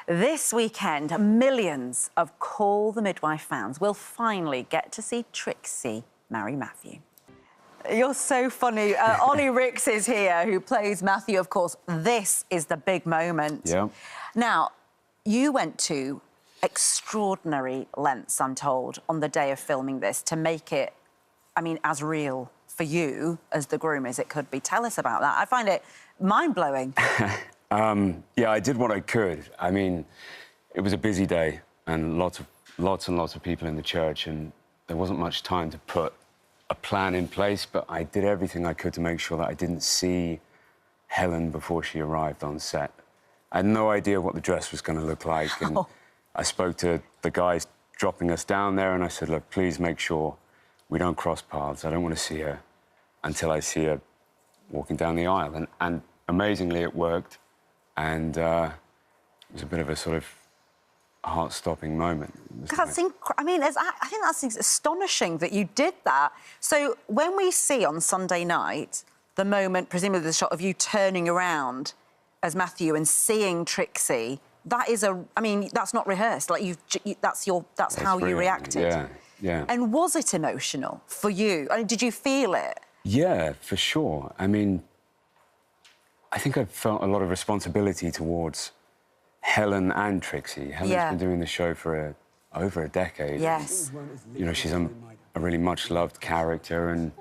This weekend, millions of Call the Midwife fans will finally get to see Trixie marry Matthew. You're so funny. Olly Rix is here, who plays Matthew, of course. This is the big moment. Yeah. Now, you went to extraordinary lengths, I'm told, on the day of filming this to make it, I mean, as real for you as the groom as it could be. Tell us about that. I find it mind-blowing. Yeah, I did what I could. I mean, it was a busy day and lots and lots of people in the church, and there wasn't much time to put a plan in place, but I did everything I could to make sure that I didn't see Helen before she arrived on set. I had no idea what the dress was going to look like, and I spoke to the guys dropping us down there, and I said, look, please make sure we don't cross paths. I don't want to see her until I see her walking down the aisle. And amazingly, it worked, and it was a bit of a sort of heart-stopping moment. That's I mean, I think that's astonishing that you did that. So when we see on Sunday night the moment, presumably the shot of you turning around as Matthew and seeing Trixie, that is I mean, that's not rehearsed. Like that's how you reacted. Yeah, yeah. And was it emotional for you? I mean, did you feel it? Yeah, for sure. I mean, I think I felt a lot of responsibility towards Helen and Trixie. Helen's been doing the show for over a decade. Yes. You know, she's a really much-loved character, and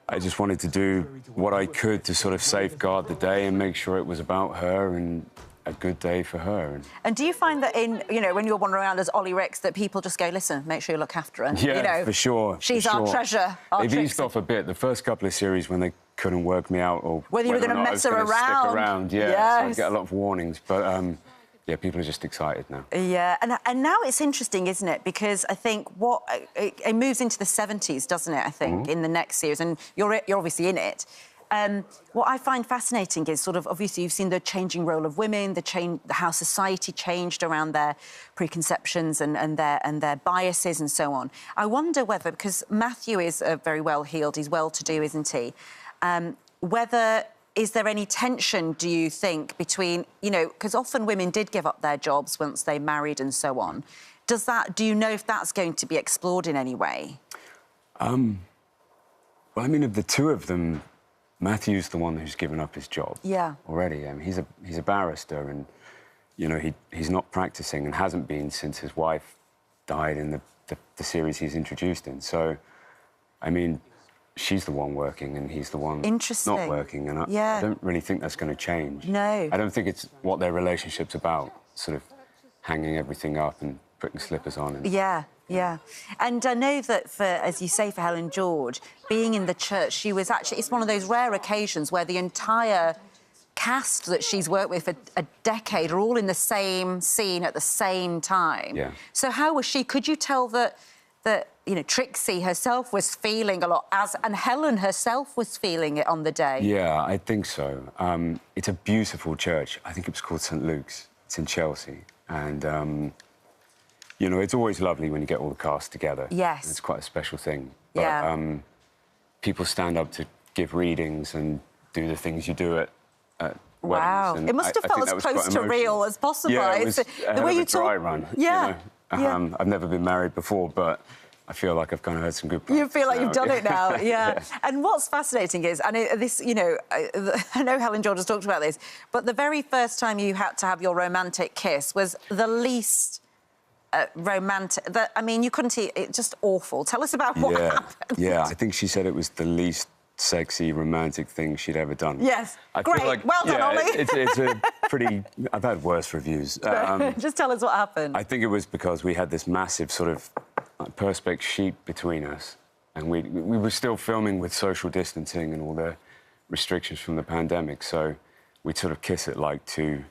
I just wanted to do what I could to sort of safeguard the day and make sure it was about her and a good day for her. And do you find that when you're wandering around as Olly Rix, that people just go, listen, make sure you look after her? Yeah, for sure. She's our treasure, our They've eased off a bit. The first couple of series when they couldn't work me out or whether you were going to mess her around. Stick around, yeah. Yes. So I get a lot of warnings, but yeah, people are just excited now. Yeah, and now it's interesting, isn't it? Because I think it moves into the 70s, doesn't it? I think in the next series, and you're obviously in it. What I find fascinating is sort of, obviously, you've seen the changing role of women, how society changed around their preconceptions and their biases and so on. I wonder whether, because Matthew is very well-heeled, he's well-to-do, isn't he? Is there any tension, do you think, between, because often women did give up their jobs once they married and so on. Do you know if that's going to be explored in any way? Well, I mean, of the two of them, Matthew's the one who's given up his job already. I mean, he's a barrister, and, he's not practising and hasn't been since his wife died in the series he's introduced in. So, I mean, she's the one working and he's the one not working, and I don't really think that's going to change. No. I don't think it's what their relationship's about, sort of hanging everything up and putting slippers on. Yeah. And I know that as you say, for Helen George, being in the church, she was actually, it's one of those rare occasions where the entire cast that she's worked with for a decade are all in the same scene at the same time. Yeah. So how was she? Could you tell that Trixie herself was feeling a lot, and Helen herself was feeling it on the day? Yeah, I think so. It's a beautiful church. I think it was called St. Luke's. It's in Chelsea. And, it's always lovely when you get all the cast together. Yes. It's quite a special thing. But people stand up to give readings and do the things you do at wow. weddings. It must have felt as close to real as possible. Yeah, it was the way you dry run. Yeah. I've never been married before, but I feel like I've kind of heard some good practice. You feel like you've done it now, yeah. Yes. And what's fascinating is, and this, I know Helen George has talked about this, but the very first time you had to have your romantic kiss was the least romantic. I mean, you couldn't. It's just awful. Tell us about what happened. Yeah, I think she said it was the least sexy, romantic thing she'd ever done. Yes, great. Like, well done, Olly. It's a pretty... I've had worse reviews. Just tell us what happened. I think it was because we had this massive sort of perspex sheet between us, and we were still filming with social distancing and all the restrictions from the pandemic, so we'd sort of kiss it like two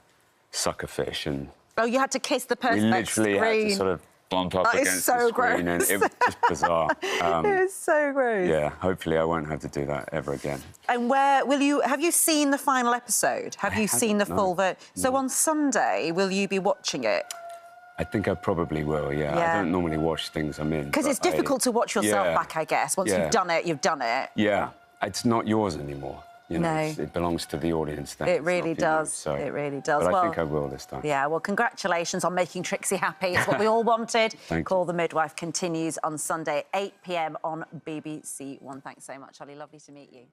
suckerfish, and... Oh, you had to kiss the perspex screen. We literally had to sort of bump up against the screen, and it was just bizarre. It was so gross. Yeah, hopefully I won't have to do that ever again. And have you seen the final episode? Have you seen the full version? So on Sunday, will you be watching it? I think I probably will, yeah. I don't normally watch things I'm in. Because it's difficult to watch yourself back, I guess. Once you've done it, you've done it. Yeah, it's not yours anymore. You know, No. it belongs to the audience. Then. It really does. So, it really does. But well, I think I will this time. Yeah, well, congratulations on making Trixie happy. It's what we all wanted. Thank Call you. the Midwife continues on Sunday, 8 p.m. on BBC One. Thanks so much, Olly. Lovely to meet you.